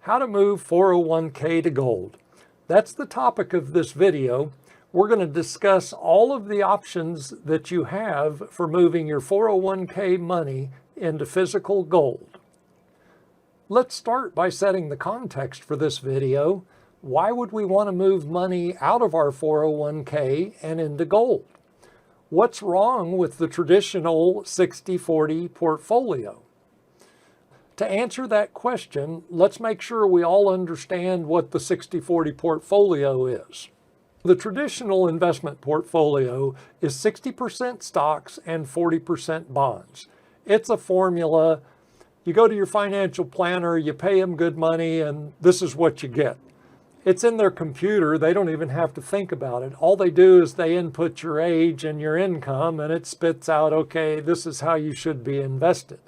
How to move 401k to gold. That's the topic of this video. We're going to discuss all of the options that you have for moving your 401k money into physical gold. Let's start by setting the context for this video. Why would we want to move money out of our 401k and into gold? What's wrong with the traditional 60-40 portfolio? To answer that question, let's make sure we all understand what the 60-40 portfolio is. The traditional investment portfolio is 60% stocks and 40% bonds. It's a formula. You go to your financial planner, you pay them good money, and this is what you get. It's in their computer. They don't even have to think about it. All they do is they input your age and your income, and it spits out, okay, this is how you should be invested.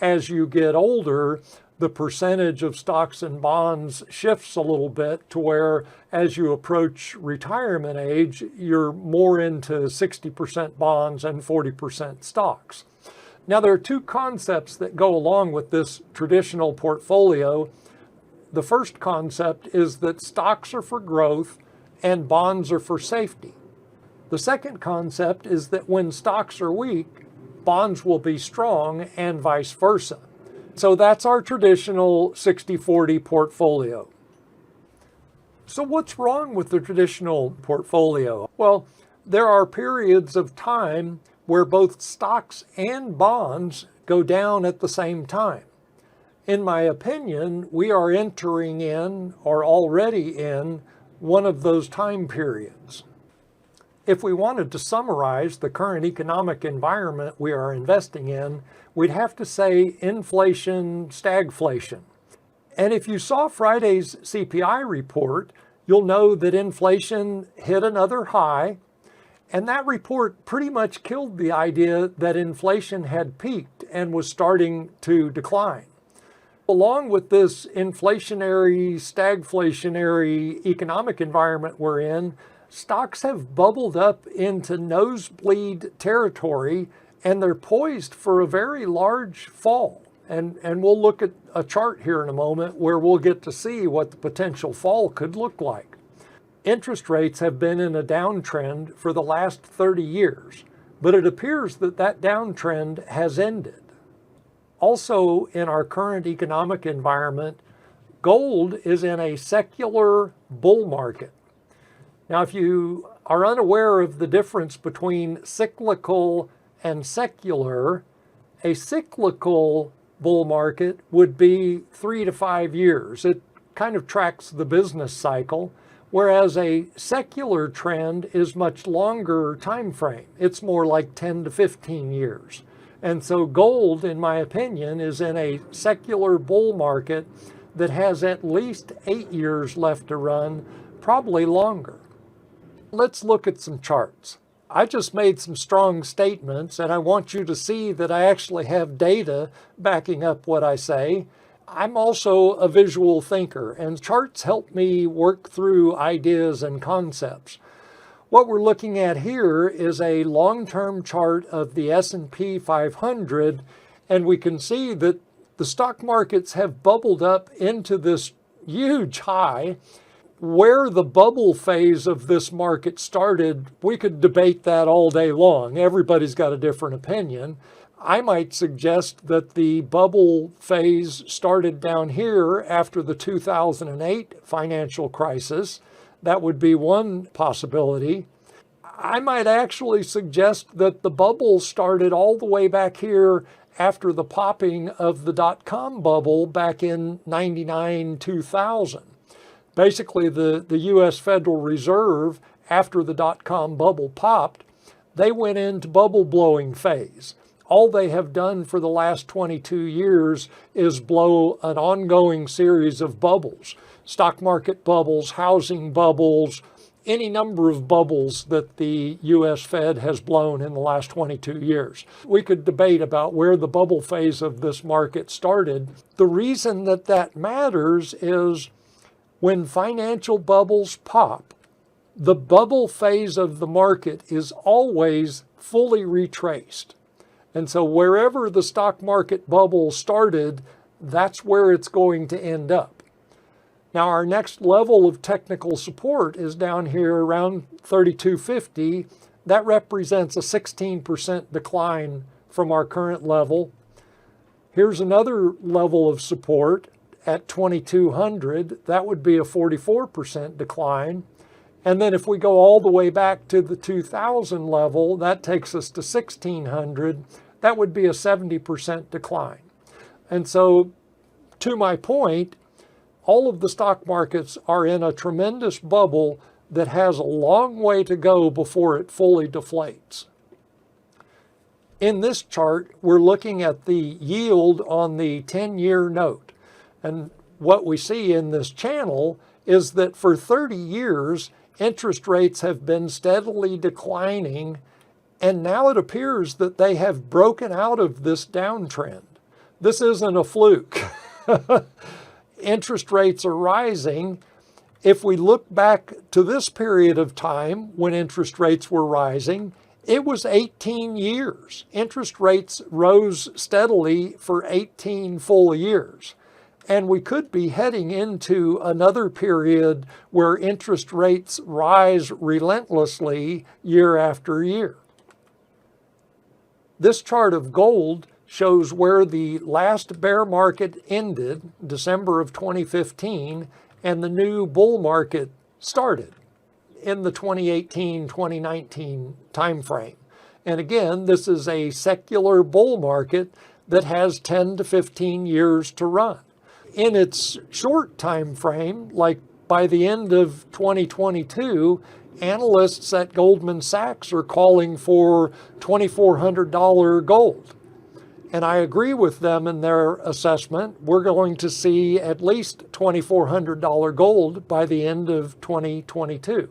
As you get older, the percentage of stocks and bonds shifts a little bit to where as you approach retirement age, you're more into 60% bonds and 40% stocks. Now, there are two concepts that go along with this traditional portfolio. The first concept is that stocks are for growth and bonds are for safety. The second concept is that when stocks are weak, bonds will be strong and vice versa. So that's our traditional 60-40 portfolio. So what's wrong with the traditional portfolio? Well, there are periods of time where both stocks and bonds go down at the same time. In my opinion, we are entering in or already in one of those time periods. If we wanted to summarize the current economic environment we are investing in, we'd have to say inflation, stagflation. And if you saw Friday's CPI report, you'll know that inflation hit another high, and that report pretty much killed the idea that inflation had peaked and was starting to decline. Along with this inflationary, stagflationary economic environment we're in, stocks have bubbled up into nosebleed territory, and they're poised for a very large fall. And we'll look at a chart here in a moment where we'll get to see what the potential fall could look like. Interest rates have been in a downtrend for the last 30 years, but it appears that that downtrend has ended. Also, in our current economic environment, gold is in a secular bull market. Now, if you are unaware of the difference between cyclical and secular, a cyclical bull market would be 3 to 5 years. It kind of tracks the business cycle, whereas a secular trend is much longer time frame. It's more like 10 to 15 years. And so gold, in my opinion, is in a secular bull market that has at least 8 years left to run, probably longer. Let's look at some charts. I just made some strong statements, and I want you to see that I actually have data backing up what I say. I'm also a visual thinker, and charts help me work through ideas and concepts. What we're looking at here is a long-term chart of the S&P 500, and we can see that the stock markets have bubbled up into this huge high. Where the bubble phase of this market started, we could debate that all day long. Everybody's got a different opinion. I might suggest that the bubble phase started down here after the 2008 financial crisis. That would be one possibility. I might actually suggest that the bubble started all the way back here after the popping of the dot-com bubble back in 99, 2000. Basically, the U.S. Federal Reserve, after the dot-com bubble popped, they went into bubble blowing phase. All they have done for the last 22 years is blow an ongoing series of bubbles. Stock market bubbles, housing bubbles, any number of bubbles that the U.S. Fed has blown in the last 22 years. We could debate about where the bubble phase of this market started. The reason that that matters is when financial bubbles pop, the bubble phase of the market is always fully retraced. And so wherever the stock market bubble started, that's where it's going to end up. Now our next level of technical support is down here around 3250. That represents a 16% decline from our current level. Here's another level of support at 2200. That would be a 44% decline. And then if we go all the way back to the 2000 level, that takes us to 1600. That would be a 70% decline. And so, to my point, all of the stock markets are in a tremendous bubble that has a long way to go before it fully deflates. In this chart, we're looking at the yield on the 10-year note. And what we see in this channel is that for 30 years, interest rates have been steadily declining, and now it appears that they have broken out of this downtrend. This isn't a fluke. Interest rates are rising. If we look back to this period of time when interest rates were rising, it was 18 years. Interest rates rose steadily for 18 full years. And we could be heading into another period where interest rates rise relentlessly year after year. This chart of gold shows where the last bear market ended, December of 2015, and the new bull market started in the 2018-2019 timeframe. And again, this is a secular bull market that has 10 to 15 years to run. In its short time frame, like by the end of 2022, analysts at Goldman Sachs are calling for $2,400 gold. And I agree with them in their assessment. We're going to see at least $2,400 gold by the end of 2022.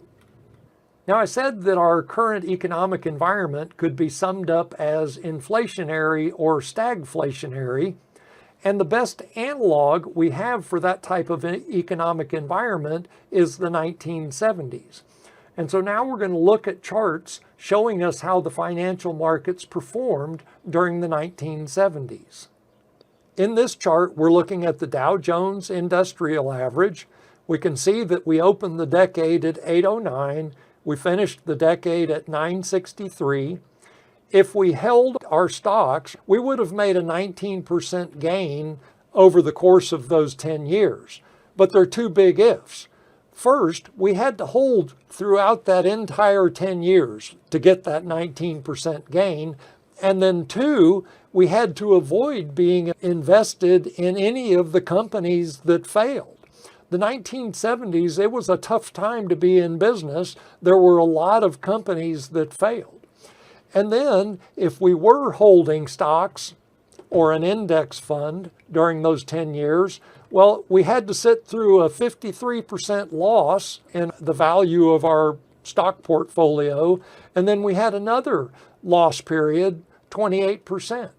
Now, I said that our current economic environment could be summed up as inflationary or stagflationary. And the best analog we have for that type of economic environment is the 1970s. And so now we're going to look at charts showing us how the financial markets performed during the 1970s. In this chart, we're looking at the Dow Jones Industrial Average. We can see that we opened the decade at 809. We finished the decade at 963. If we held our stocks, we would have made a 19% gain over the course of those 10 years. But there are two big ifs. First, we had to hold throughout that entire 10 years to get that 19% gain. And then two, we had to avoid being invested in any of the companies that failed. The 1970s, it was a tough time to be in business. There were a lot of companies that failed. And then if we were holding stocks or an index fund during those 10 years, well, we had to sit through a 53% loss in the value of our stock portfolio. And then we had another loss period, 28%.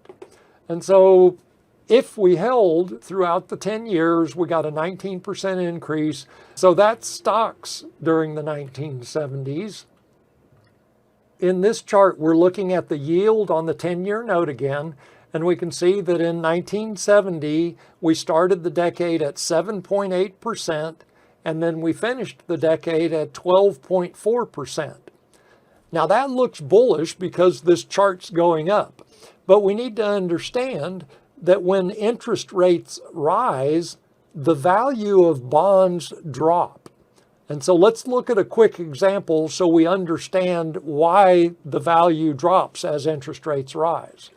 And so if we held throughout the 10 years, we got a 19% increase. So that's stocks during the 1970s. In this chart, we're looking at the yield on the 10-year note again, and we can see that in 1970, we started the decade at 7.8%, and then we finished the decade at 12.4%. Now that looks bullish because this chart's going up, but we need to understand that when interest rates rise, the value of bonds drop. And so let's look at a quick example so we understand why the value drops as interest rates rise.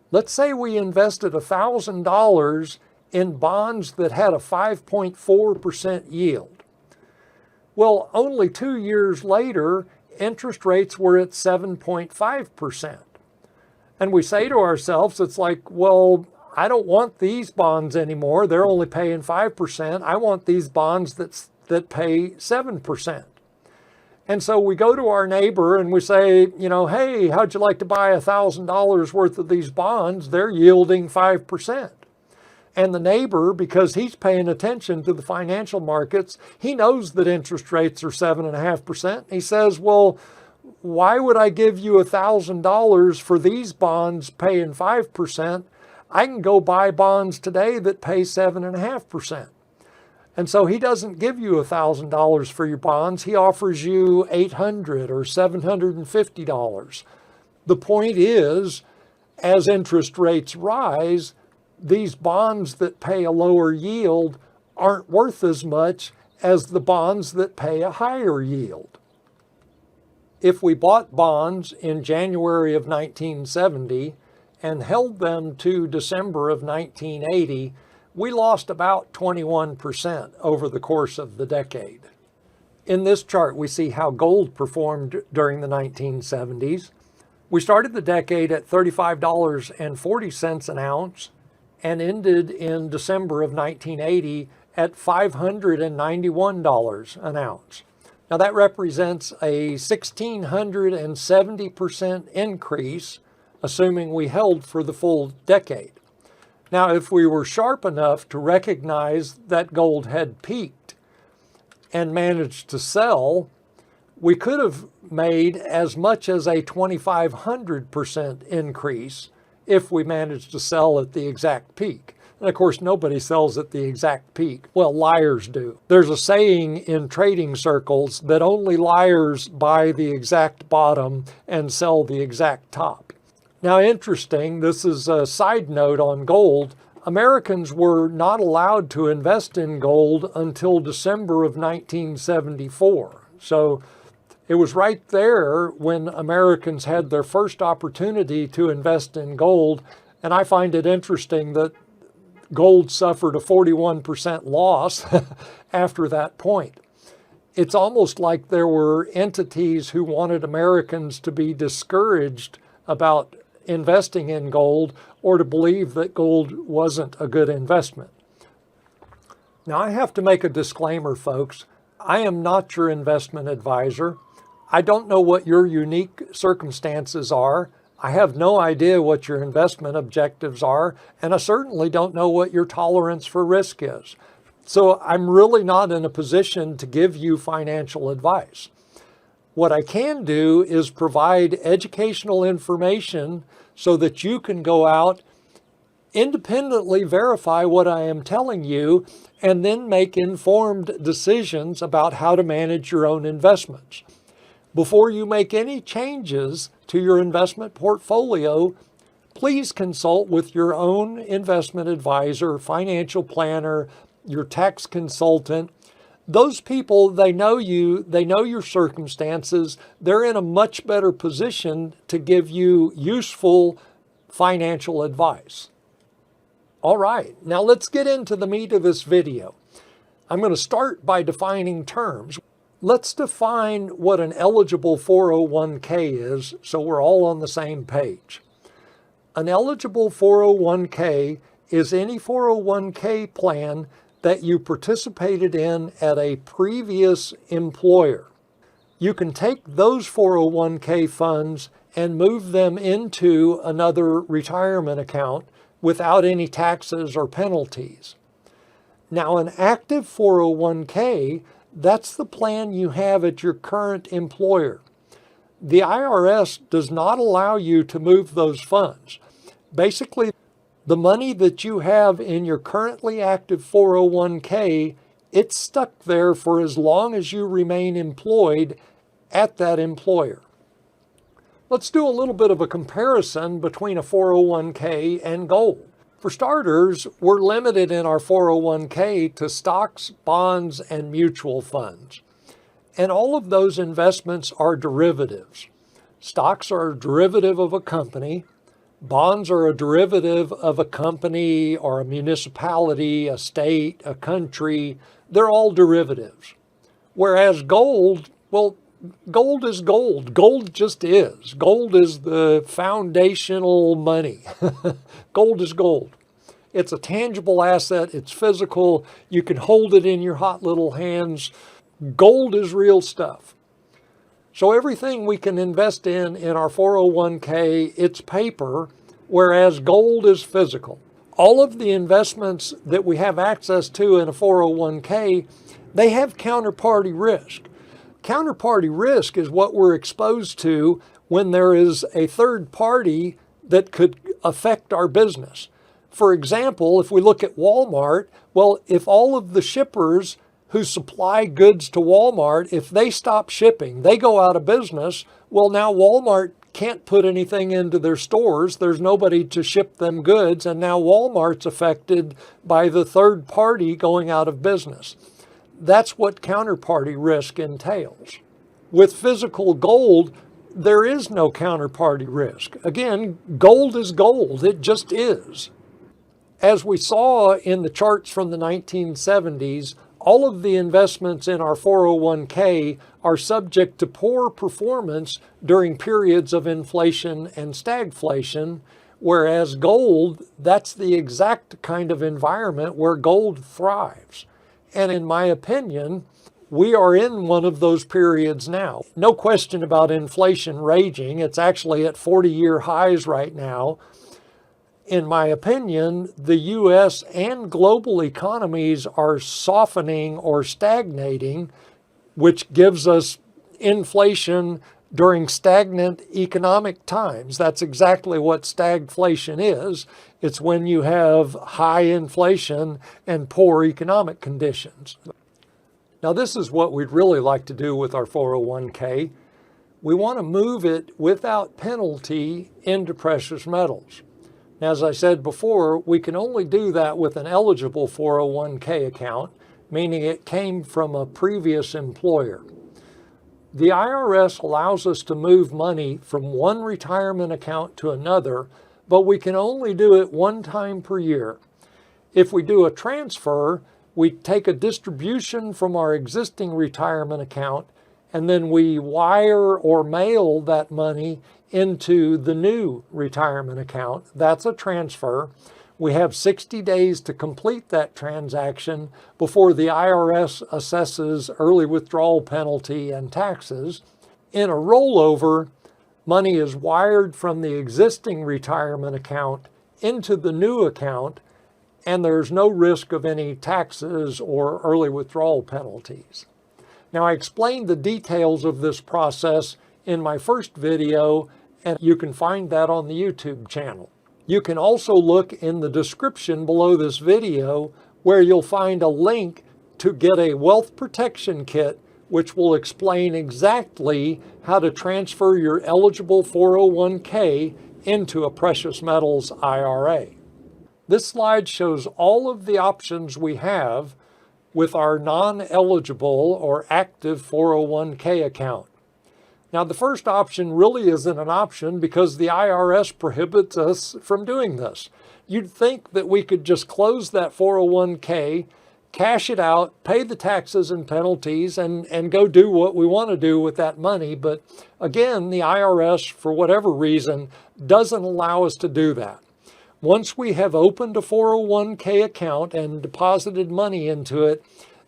Let's say we invested $1,000 in bonds that had a 5.4% yield. Well, only 2 years later, interest rates were at 7.5%. And we say to ourselves, it's like, well, I don't want these bonds anymore. They're only paying 5%. I want these bonds that pay 7%. And so we go to our neighbor and we say, hey, how'd you like to buy $1,000 worth of these bonds? They're yielding 5%. And the neighbor, because he's paying attention to the financial markets, he knows that interest rates are 7.5%. He says, well, why would I give you $1,000 for these bonds paying 5%? I can go buy bonds today that pay 7.5%. And so he doesn't give you $1,000 for your bonds. He offers you $800 or $750. The point is, as interest rates rise, these bonds that pay a lower yield aren't worth as much as the bonds that pay a higher yield. If we bought bonds in January of 1970 and held them to December of 1980, we lost about 21% over the course of the decade. In this chart, we see how gold performed during the 1970s. We started the decade at $35.40 an ounce and ended in December of 1980 at $591 an ounce. Now that represents a 1,670% increase, assuming we held for the full decade. Now, if we were sharp enough to recognize that gold had peaked and managed to sell, we could have made as much as a 2,500% increase if we managed to sell at the exact peak. And of course, nobody sells at the exact peak. Well, liars do. There's a saying in trading circles that only liars buy the exact bottom and sell the exact top. Now, interesting, this is a side note on gold. Americans were not allowed to invest in gold until December of 1974. So it was right there when Americans had their first opportunity to invest in gold. And I find it interesting that gold suffered a 41% loss after that point. It's almost like there were entities who wanted Americans to be discouraged about investing in gold or to believe that gold wasn't a good investment. Now, I have to make a disclaimer, folks. I am not your investment advisor. I don't know what your unique circumstances are. I have no idea what your investment objectives are, and I certainly don't know what your tolerance for risk is. So I'm really not in a position to give you financial advice. What I can do is provide educational information so that you can go out, independently verify what I am telling you, and then make informed decisions about how to manage your own investments. Before you make any changes to your investment portfolio, please consult with your own investment advisor, financial planner, your tax consultant. Those people, they know you, they know your circumstances. They're in a much better position to give you useful financial advice. All right, now let's get into the meat of this video. I'm going to start by defining terms. Let's define what an eligible 401k is so we're all on the same page. An eligible 401k is any 401k plan that you participated in at a previous employer. You can take those 401k funds and move them into another retirement account without any taxes or penalties. Now, an active 401k, that's the plan you have at your current employer. The IRS does not allow you to move those funds. Basically, the money that you have in your currently active 401k, it's stuck there for as long as you remain employed at that employer. Let's do a little bit of a comparison between a 401k and gold. For starters, we're limited in our 401k to stocks, bonds, and mutual funds. And all of those investments are derivatives. Stocks are a derivative of a company. Bonds are a derivative of a company or a municipality, a state, a country. They're all derivatives. Whereas gold, well, gold is gold. Gold just is. Gold is the foundational money. Gold is gold. It's a tangible asset. It's physical. You can hold it in your hot little hands. Gold is real stuff. So everything we can invest in our 401k, it's paper, whereas gold is physical. All of the investments that we have access to in a 401k, they have counterparty risk. Counterparty risk is what we're exposed to when there is a third party that could affect our business. For example, if we look at Walmart, Well, if all of the shippers who supply goods to Walmart, if they stop shipping, they go out of business, well, now Walmart can't put anything into their stores. There's nobody to ship them goods, and now Walmart's affected by the third party going out of business. That's what counterparty risk entails. With physical gold, there is no counterparty risk. Again, gold is gold. It just is. As we saw in the charts from the 1970s, all of the investments in our 401k are subject to poor performance during periods of inflation and stagflation, whereas gold, that's the exact kind of environment where gold thrives. And in my opinion, we are in one of those periods now. No question about inflation raging. It's actually at 40-year highs right now. In my opinion, the U.S. and global economies are softening or stagnating, which gives us inflation during stagnant economic times. That's exactly what stagflation is. It's when you have high inflation and poor economic conditions. Now, this is what we'd really like to do with our 401k. We want to move it without penalty into precious metals. Now, as I said before, we can only do that with an eligible 401k account, meaning it came from a previous employer. The IRS allows us to move money from one retirement account to another, but we can only do it one time per year. If we do a transfer, we take a distribution from our existing retirement account, and then we wire or mail that money into the new retirement account. That's a transfer. We have 60 days to complete that transaction before the IRS assesses early withdrawal penalty and taxes. In a rollover, money is wired from the existing retirement account into the new account, and there's no risk of any taxes or early withdrawal penalties. Now, I explained the details of this process in my first video, and you can find that on the YouTube channel. You can also look in the description below this video where you'll find a link to get a wealth protection kit, which will explain exactly how to transfer your eligible 401k into a precious metals IRA. This slide shows all of the options we have with our non-eligible or active 401k account. Now, the first option really isn't an option because the IRS prohibits us from doing this. You'd think that we could just close that 401k, cash it out, pay the taxes and penalties, and go do what we want to do with that money. But again, the IRS, for whatever reason, doesn't allow us to do that. Once we have opened a 401k account and deposited money into it,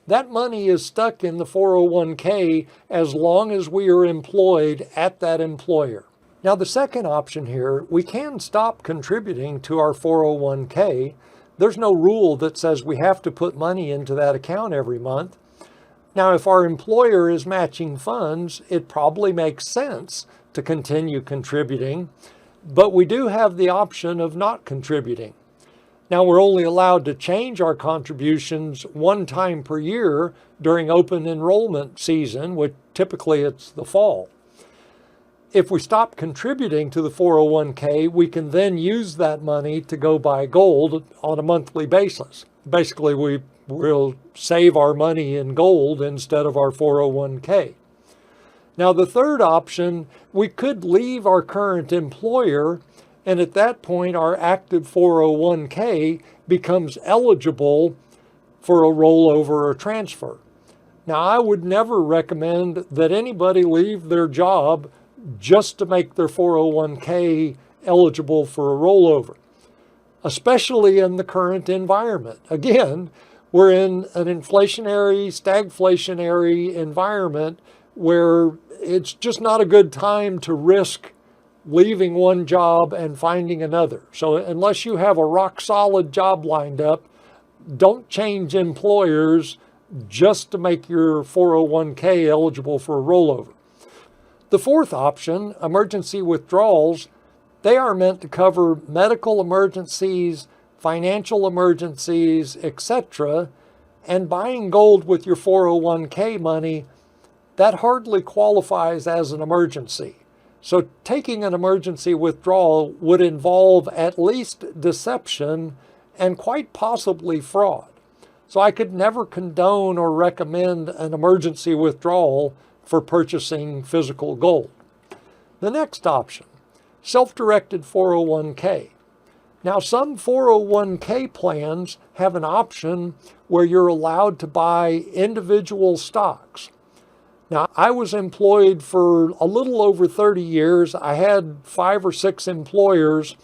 that money is stuck in the 401k as long as we are employed at that employer. Now, the second option here, we can stop contributing to our 401k. There's no rule that says we have to put money into that account every month. Now, if our employer is matching funds, it probably makes sense to continue contributing, but we do have the option of not contributing. Now, we're only allowed to change our contributions one time per year during open enrollment season, which typically it's the fall. If we stop contributing to the 401k, we can then use that money to go buy gold on a monthly basis. Basically, we will save our money in gold instead of our 401k. Now, the third option, we could leave our current employer, and at that point, our active 401k becomes eligible for a rollover or transfer. Now, I would never recommend that anybody leave their job just to make their 401k eligible for a rollover, especially in the current environment. Again, we're in an inflationary, stagflationary environment where it's just not a good time to risk leaving one job and finding another. So unless you have a rock solid job lined up, don't change employers just to make your 401k eligible for a rollover. The fourth option, emergency withdrawals, they are meant to cover medical emergencies, financial emergencies, etc., and buying gold with your 401k money, that hardly qualifies as an emergency. So taking an emergency withdrawal would involve at least deception and quite possibly fraud. So I could never condone or recommend an emergency withdrawal for purchasing physical gold. The next option, self-directed 401k. Now, some 401k plans have an option where you're allowed to buy individual stocks. Now, I was employed for a little over 30 years. I had 5 or 6 employers,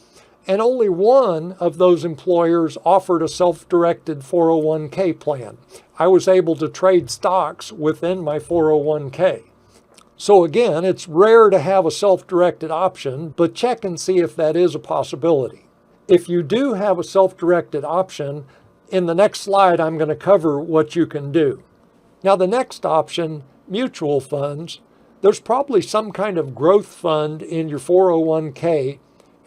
and only one of those employers offered a self-directed 401k plan. I was able to trade stocks within my 401k. So again, it's rare to have a self-directed option, but check and see if that is a possibility. If you do have a self-directed option, in the next slide, I'm going to cover what you can do. Now, the next option, mutual funds, there's probably some kind of growth fund in your 401k,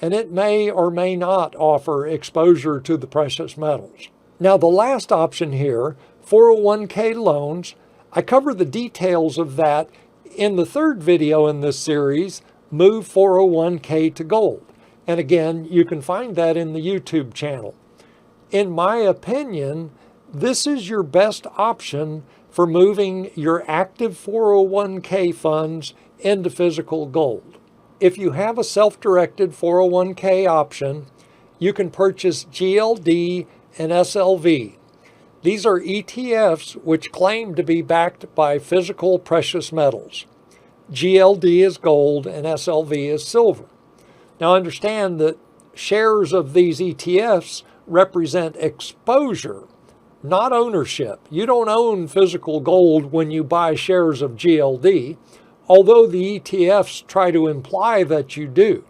and it may or may not offer exposure to the precious metals. Now, the last option here, 401k loans, I cover the details of that in the third video in this series, Move 401k to Gold. And again, you can find that in the YouTube channel. In my opinion, this is your best option for moving your active 401k funds into physical gold. If you have a self-directed 401k option, you can purchase GLD and SLV. These are ETFs which claim to be backed by physical precious metals. GLD is gold and SLV is silver. Now understand that shares of these ETFs represent exposure, not ownership. You don't own physical gold when you buy shares of GLD, although the ETFs try to imply that you do.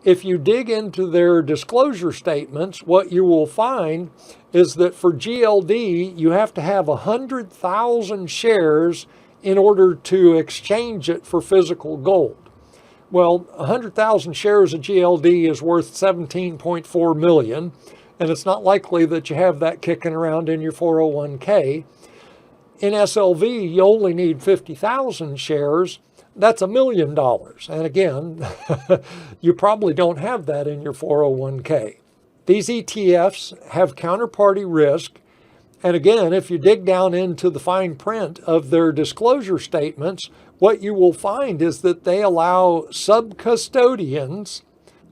If you dig into their disclosure statements, what you will find is that for GLD, you have to have 100,000 shares in order to exchange it for physical gold. Well, 100,000 shares of GLD is worth 17.4 million, and it's not likely that you have that kicking around in your 401k. In SLV, you only need 50,000 shares. That's $1 million. And again, you probably don't have that in your 401k. These ETFs have counterparty risk. And again, if you dig down into the fine print of their disclosure statements, what you will find is that they allow sub-custodians.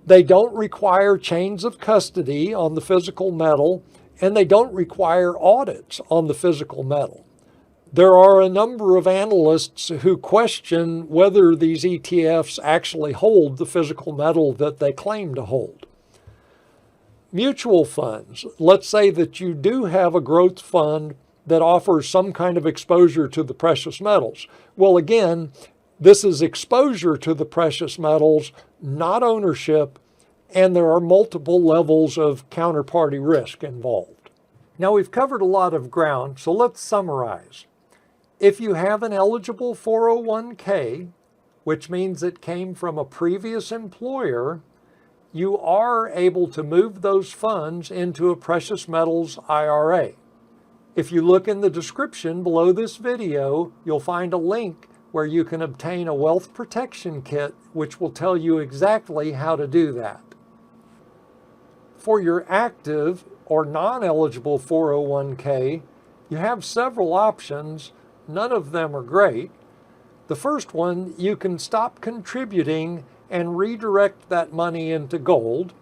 They don't require chains of custody on the physical metal, and they don't require audits on the physical metal. There are a number of analysts who question whether these ETFs actually hold the physical metal that they claim to hold. Mutual funds. Let's say that you do have a growth fund that offers some kind of exposure to the precious metals. Well, again, this is exposure to the precious metals, not ownership, and there are multiple levels of counterparty risk involved. Now, we've covered a lot of ground, so let's summarize. If you have an eligible 401k, which means it came from a previous employer, you are able to move those funds into a precious metals IRA. If you look in the description below this video, you'll find a link where you can obtain a wealth protection kit, which will tell you exactly how to do that. For your active or non-eligible 401k, you have several options. None of them are great. The first one, you can stop contributing and redirect that money into gold.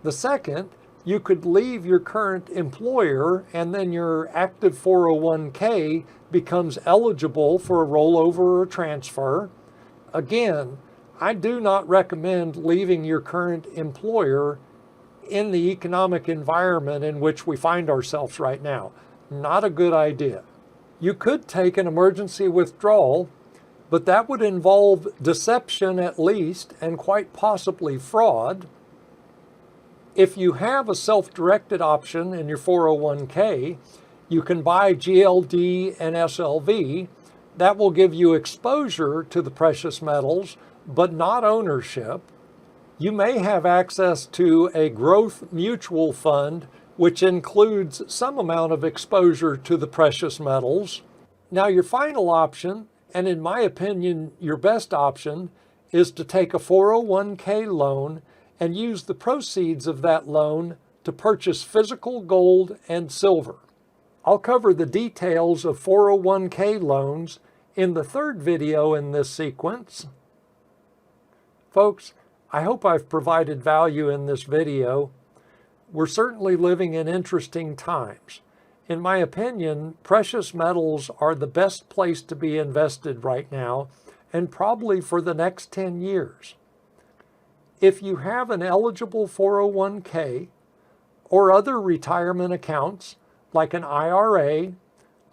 The second, you could leave your current employer and then your active 401k becomes eligible for a rollover or transfer. Again, I do not recommend leaving your current employer in the economic environment in which we find ourselves right now. Not a good idea. You could take an emergency withdrawal, but that would involve deception at least, and quite possibly fraud. If you have a self-directed option in your 401k, you can buy GLD and SLV. That will give you exposure to the precious metals, but not ownership. You may have access to a growth mutual fund, which includes some amount of exposure to the precious metals. Now, your final option, and in my opinion, your best option, is to take a 401k loan and use the proceeds of that loan to purchase physical gold and silver. I'll cover the details of 401k loans in the third video in this sequence. Folks, I hope I've provided value in this video. We're certainly living in interesting times. In my opinion, precious metals are the best place to be invested right now, and probably for the next 10 years. If you have an eligible 401k or other retirement accounts like an IRA,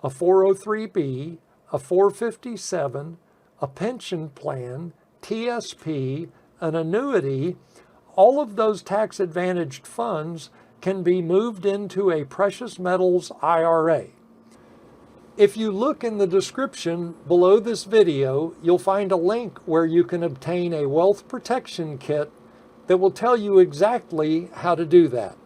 a 403b, a 457, a pension plan, TSP, an annuity, all of those tax-advantaged funds can be moved into a precious metals IRA. If you look in the description below this video, you'll find a link where you can obtain a wealth protection kit that will tell you exactly how to do that.